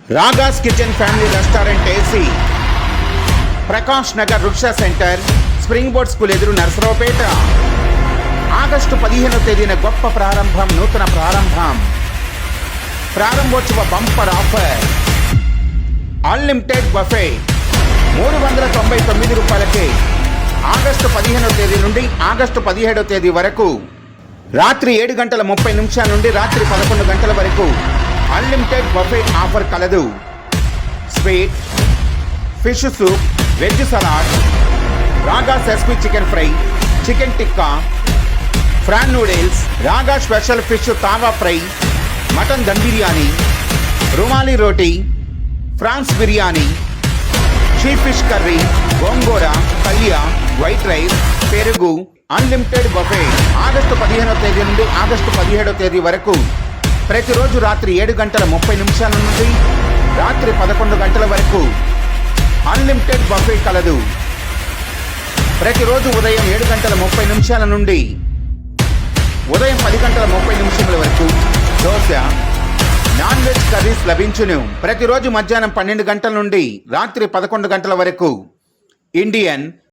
Ragas kitchen family restaurant AC, Prakash Nagar వృక్ష centre, spring board school ఎదురు, Narasaraopet. August 15వ తేదీన గొప్ప ప్రారంభం, నూతన ప్రారంభం, ప్రారంభోత్సవ బంపర్ ఆఫర్, అన్లిమిటెడ్ బఫే 399 రూపాయలకే. ఆగస్టు 15వ తేదీ నుండి ఆగస్టు 17వ తేదీ వరకు రాత్రి 7:30 నుండి రాత్రి 11 గంటల వరకు అన్లిమిటెడ్ బఫే ఆఫర్ కలదు. Sweet, fish soup, veg salad, Raaga SP chicken fry, chicken tikka, prawn noodles, Raaga special fish tawa fry, mutton dum biryani, rumali roti, prawns biryani, chief fish curry, gongura, పల్లియా, వైట్ రైస్, పెరుగు. అన్లిమిటెడ్ బఫే ఆగస్టు 15వ తేదీ నుండి ఆగస్టు 17వ తేదీ వరకు ప్రతిరోజు రాత్రి 7:30 నుండి రాత్రి 11 గంటల వరకు అన్లిమిటెడ్ బఫే కలదు. ప్రతిరోజు ఉదయం 7:30 నుండి ఉదయం 10:30 వరకు దోశ, నాన్ వెజ్ కర్రీస్ లభించును. ప్రతిరోజు మధ్యాహ్నం 12 గంటల నుండి రాత్రి 11 గంటల వరకు ఇండియన్,